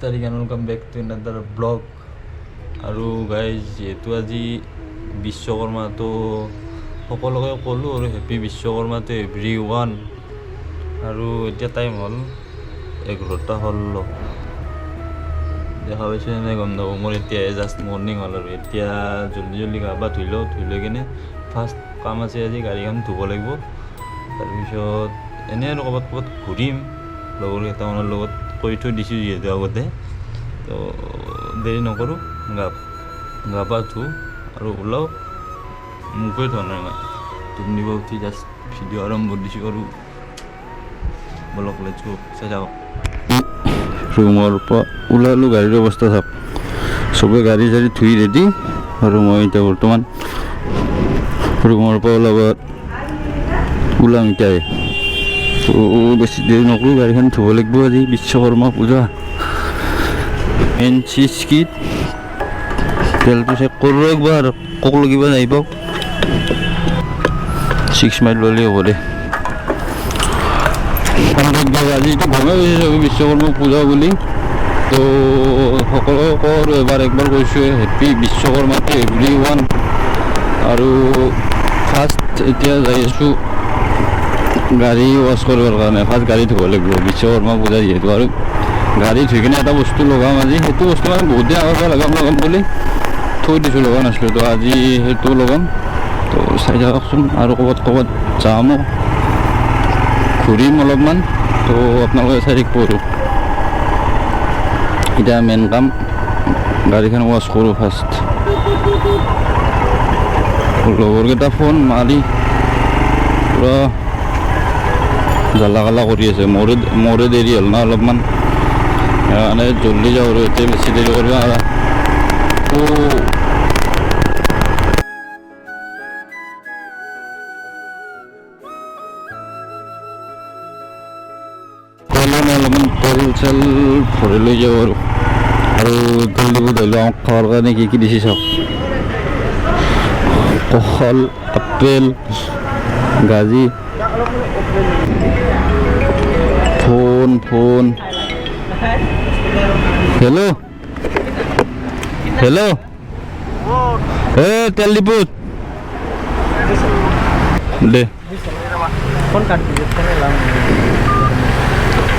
তাৰিখ and welcome back to another vlog. আৰু guys যিহেতু আজি বিশ্বকৰ্মা তো সকলোকে ক'লোঁ আৰু happy Vishwakarma to everyone. আৰু এতিয়া টাইম হ'ল 11:16 দেখা পাইছোঁ এনে গম নাপাব। মোৰ এতিয়াই জাষ্ট মৰ্ণিং হ'ল আৰু এতিয়া জল্দি গা পা ধুই লৈ কিনে ফাৰ্ষ্ট কাম আছে আজি গাড়ীখন ধুব লাগিব। তাৰপিছত এনেই আৰু ক'ৰবাত ঘূৰিম লগৰ কেইটামানৰ লগত কৈ থৈ দিছোঁ যিহেতু আগতে। তো দেৰি নকৰোঁ, গা পা ধুওঁ আৰু ওলাওঁ। মুখে ধোৱা নাই মই, টোপনি পৰা উঠি জাষ্ট ভিডিঅ' আৰম্ভ দিছোঁ আৰু বলক লেটছ গো। চাই যাওক ৰুমৰ পৰা ওলালোঁ, গাড়ীৰ অৱস্থা চাওক। চবে গাড়ী চাড়ী ধুই ৰেডি আৰু মই এতিয়া বৰ্তমান ৰুমৰ পৰা ওলাম এতিয়াই। তো বেছি দেৰি নকৰোঁ, গাড়ীখন ধুব লাগিব। আজি বিশ্বকৰ্মা পূজা মেইন চিজ কি তেলটো চেক কৰোঁ একবাৰ, ককলো কিবা যাই পাওক 6 মাইল ল'লে হ'ব দে। আজিতো গমেই পাইছোঁ বিশ্বকৰ্মা পূজা বুলি। তো সকলোকে কওঁ আৰু একবাৰ কৈছোঁ happy Vishwakarma to everyone. আৰু ফাৰ্ষ্ট এতিয়া যাই আছোঁ গাড়ী ৱাছ কৰিবৰ কাৰণে। ফাৰ্ষ্ট গাড়ী ধুব লাগিব বিশ্বকৰ্মা পূজা যিহেতু। আৰু গাড়ী ধুই কিনে এটা বস্তু লগাম আজি, সেইটো বস্তু মানে বহুত দিন আগৰ পৰা লগাম বুলি থৈ দিছোঁ, লগা নাছিলোঁ। তো আজি সেইটো লগাম। তো চাই যাওকচোন। আৰু ক'ৰবাত যাম, ঘূৰিম অলপমান। তো আপোনালোকে চাই থাকিব আৰু। এতিয়া মেইন কাম গাড়ীখন ৱাছ কৰোঁ ফাৰ্ষ্ট। লগৰকেইটা ফোন মাৰি পূৰা জ্বালা কালা কৰি আছে। মোৰে দেৰি হ'ল না অলপমান, সেইকাৰণে জল্দি যাওঁ আৰু এতিয়া বেছি দেৰি কৰিব নোৱাৰা। অলপমান তেল চেল ভৰাই লৈ যাওঁ আৰু তেল দিব ধৰি লওঁ। খোৱাৰ কাৰণে কি দিছে চাওক, কল, আপেল, গাজি, ফোন। হেল্ল' তেল ডিপুত দে।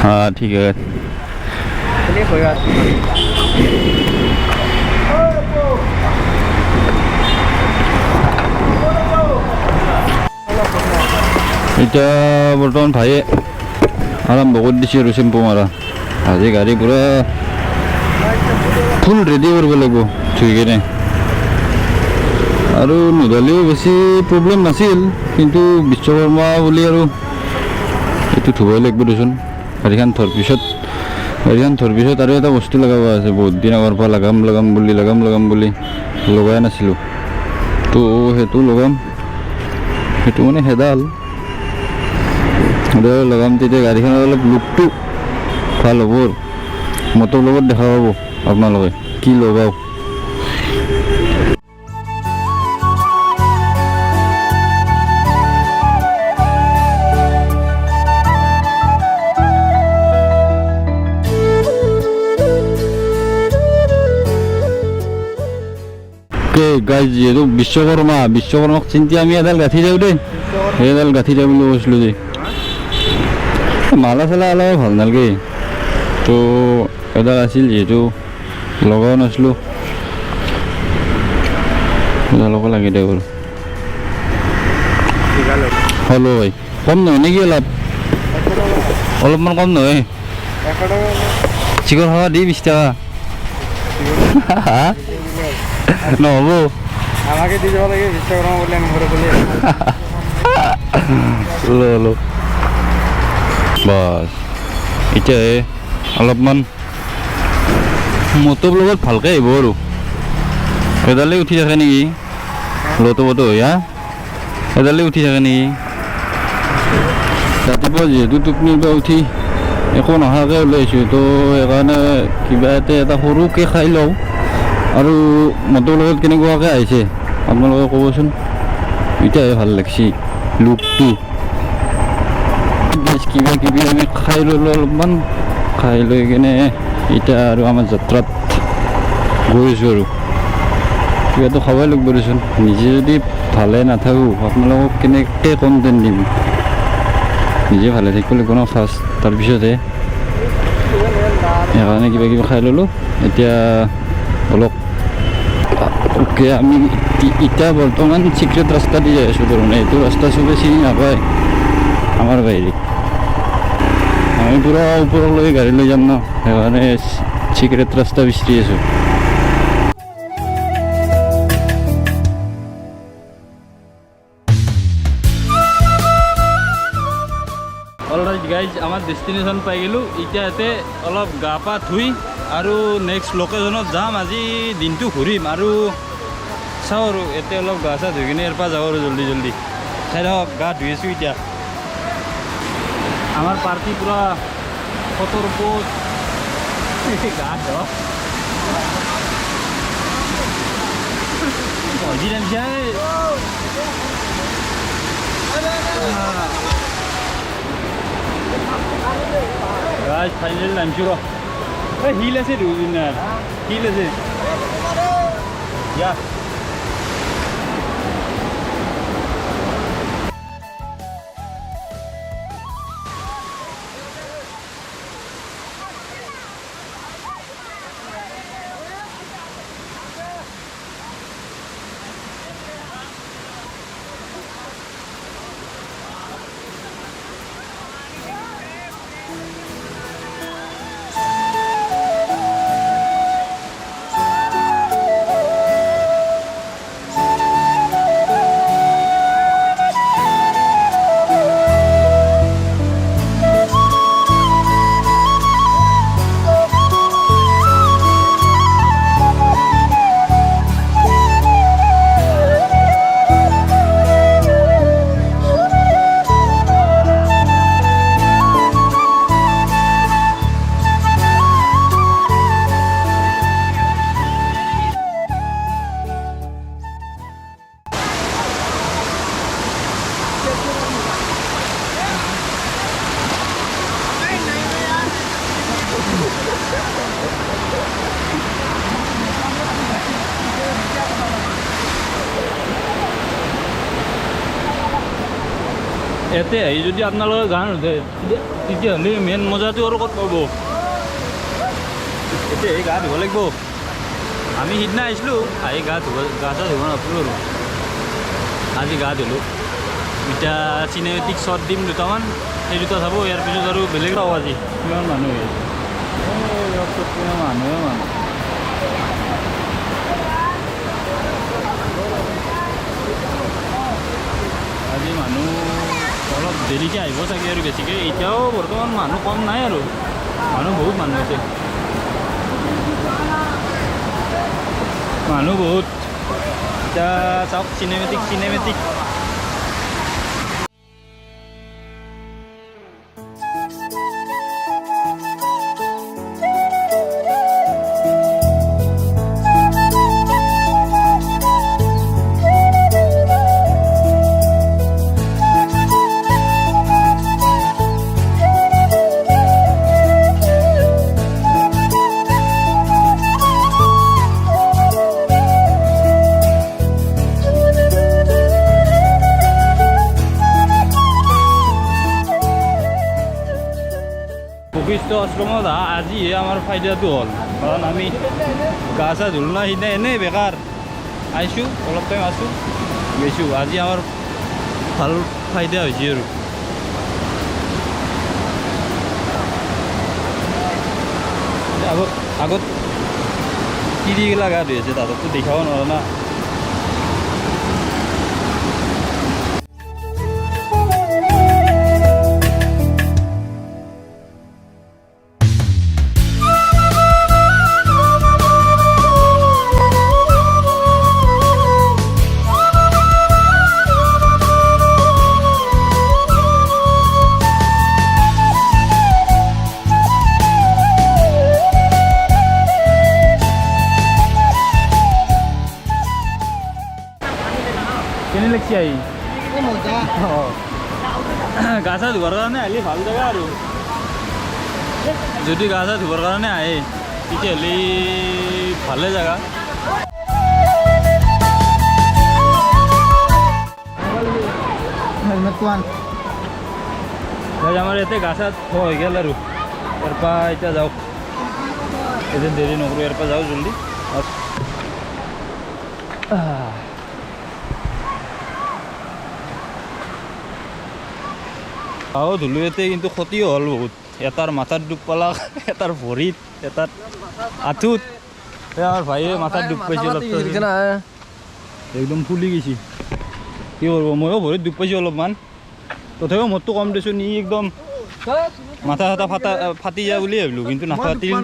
हाँ ठीक है। এতিয়া বৰ্তমান ভাইয়ে আৰম্ভ কৰি দিছে আৰু চেম্পু মাৰা। আজি গাড়ী পূৰা ফুল ৰেডি কৰিব লাগিব ধুই কিনে। আৰু নোধালেও বেছি প্ৰব্লেম নাছিল, কিন্তু বিশ্বকৰ্মা বুলি আৰু এইটো ধুবই লাগিব দেচোন। গাড়ীখন ধোৱাৰ পিছত আৰু এটা বস্তু লগাব আছে। বহুত দিন আগৰ পৰা লগাম বুলি লগাই নাছিলোঁ। তো সেইটো লগাম, সেইটো মানে সেইডাল লগাম। তেতিয়া গাড়ীখনৰ অলপ লুকটো ভাল হ'ব। মতৰ লগত দেখা পাব আপোনালোকে কি লগাওঁ। গাইজ যিহেতু বিশ্বকৰ্মাক চিন্তি আমি এডাল গাঁঠি যাওঁ দেই। সেইডাল গাঁঠি যাওঁ বুলি কৈছিলোঁ যে মালা চালা অলপ ভাল নালাগে। তো এডাল আছিল যিহেতু লগাও নাছিলোঁ, এডালকো লাগি দে বাৰু। হেল্ল' ভাই, কম নহয় নেকি? অলপমান কম নহয়? চিকন খাৱা দি 20 টকা নহ'ব। আমাকে দি যাব লাগে বিশ্বকৰ্মা বুলি আমি ঘৰে বুলি বাছ। এতিয়া অলপমান মতৰ লগত ভালকৈ আহিব আৰু। এডালে উঠি থাকে নেকি লটো হা? এডালে উঠি থাকে নেকি? ৰাতিপুৱা যিহেতু টোপনিৰ পৰা উঠি একো নোহোৱাকৈ ওলাইছোঁ, তো সেইকাৰণে কিবা এটা সৰুকৈ খাই লওঁ। আৰু মতৰ লগত কেনেকুৱাকৈ আহিছে আপোনালোকে ক'বচোন। এতিয়াহে ভাল লাগছি লুকটো। কিবা কিবি আমি খাই ল'লোঁ অলপমান, খাই লৈ কিনে এতিয়া আৰু আমাৰ যাত্ৰাত গৈ আছোঁ আৰু কিবাটো খাবই লাগিব দেচোন নিজে যদি ভালে নাথাকোঁ আপোনালোকক কেনেকৈ কণ্টেণ্ট দিম নিজে ভালে থাকিব লাগিব ন ফাৰ্ষ্ট তাৰপিছতহে সেইকাৰণে কিবা কিবি খাই ল'লোঁ এতিয়া অলপ ওকে আমি এতিয়া বৰ্তমান চিক্ৰেট ৰাস্তা দি যাই আছোঁ ধৰণে এইটো ৰাস্তা চবে চিনি নাপায় আমাৰ বাহিৰে আমি পূৰা ওপৰলৈ গাড়ী লৈ যাম ন সেইকাৰণে চিক্ৰেট ৰাস্তা বিচাৰি আছোঁ অলৰাইট গাইজ আমাৰ ডেষ্টিনেশ্যন পাই গ'লোঁ এতিয়া ইয়াতে অলপ গা পা ধুই আৰু নেক্সট লোকেশ্যনত যাম আজি দিনটো ঘূৰিম আৰু চাওঁ আৰু ইয়াতে অলপ গা চা ধুই কিনে ইয়াৰ পৰা যাওঁ আৰু জল্দি জল্দি চাই থাকক গা ধুই আছোঁ এতিয়া আমাৰ পাৰ্টি পূৰা ফটোৰ ওপৰত গা ধোৱা Guys, finally I'm sure. Hey, heel is it? Heel is it? Yeah. ইয়াতে আহি যদি আপোনালোকে গান নুধে তেতিয়াহ'লে মেইন মজাটো আৰু ক'ত পাব এতিয়া এই গা ধুব লাগিব আমি সিদিনা আহিছিলোঁ আহি গা চা ধুব নাপালোঁ আৰু আজি গা ধুলোঁ এতিয়া চিনেমেটিক শ্বট দিম দুটামান সেই দুটা চাব ইয়াৰ পিছত আৰু বেলেগ পাব আজি কিমান মানুহ হৈ আছে মানুহে আজি মানুহ অলপ দেৰিকৈ আহিব চাগে আৰু বেছিকৈ এতিয়াও বৰ্তমান মানুহ কম নাই আৰু মানুহ বহুত মানুহ আছে মানুহ বহুত এতিয়া চাওক চিনেমেটিক বশিষ্ঠ আশ্ৰমত আজিহে আমাৰ ফাইদাটো হ'ল কাৰণ আমি গা চা ধুলোঁ না সিদিনা এনেই বেকাৰ আহিছোঁ অলপ টাইম আছোঁ গৈছোঁ আজি আমাৰ ভাল ফাইদা হৈছে আৰু আগত তিৰিগিলা গা ধুই আছে তাহাঁতকতো দেখাব নোৱাৰোঁ না কেনে লাগছে আহি গা চা ধুবৰ কাৰণে আহিলে ভাল জেগা আৰু যদি গা চা ধুবৰ কাৰণে আহে তেতিয়াহ'লে ভালে জেগা। আমাৰ ইয়াতে গা চা ধোৱা হৈ গ'ল আৰু ইয়াৰ পৰা এতিয়া যাওক, এদিন দেৰি নকৰোঁ, ইয়াৰ পৰা যাওঁ জল্দি। ধুলো ইয়াতে কিন্তু ক্ষতিও হ'ল বহুত। এটাৰ মাথাত ডুব পালাক, এটাৰ ভৰিত, এটাৰ আঁঠুত। আমাৰ ভাইয়ে মাথাত ডুব পাইছে অলপ, একদম ফুলি গৈছে। কি কৰিব, ময়ো ভৰিত ডুব পাইছোঁ অলপমান, তথাপিও মোৰটো কম দেচোন। ই একদম মাথা চাথা ফাটি যায় বুলি ভাবিলোঁ, কিন্তু নাফাটিল।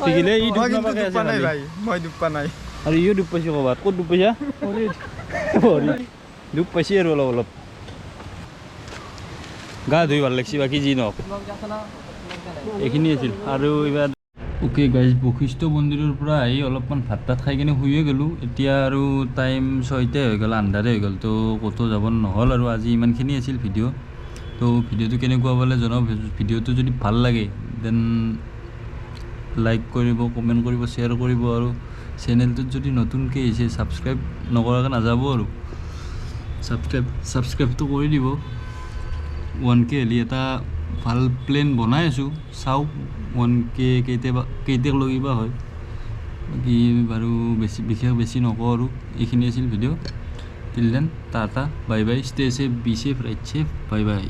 ঠিকিলে ই ডুব নাপাকে আছে, মই ডুব পা নাই। আৰু ইও ডুব পাইছে ক'ৰবাত। ক'ত ডুব পাইছা? ভৰিত ডুব পাইছে আৰু অলপ অলপ। গা ধুই ভাল লাগছে, বাকী যি নহওক এইখিনি আছিল। আৰু এইবাৰ অ'কে গাইজ, বশিষ্ঠ মন্দিৰৰ পৰা আহি অলপমান ভাত তাত খাই কিনে শুয়ে গ'লোঁ। এতিয়া আৰু টাইম 6টাই হৈ গ'ল, আন্ধাৰে হৈ গ'ল, তো ক'তো যাব নহ'ল। আৰু আজি ইমানখিনি আছিল ভিডিঅ'। তো ভিডিঅ'টো কেনেকুৱা পালে জনাব। ভিডিঅ'টো যদি ভাল লাগে দেন লাইক কৰিব, কমেণ্ট কৰিব, শ্বেয়াৰ কৰিব। আৰু চেনেলটোত যদি নতুনকৈ আহিছে ছাবস্ক্ৰাইব নকৰাকৈ নাযাব আৰু ছাবস্ক্ৰাইবটো কৰি দিব। 1K হ'লে এটা ভাল প্লেন বনাই আছোঁ, চাওক 1K কেইটাক লগিবা হয়। বাকী বাৰু বিশেষ বেছি নকওঁ আৰু এইখিনি আছিল video'. Till then tata, bye bye, stay safe, be safe, ride safe, bye by.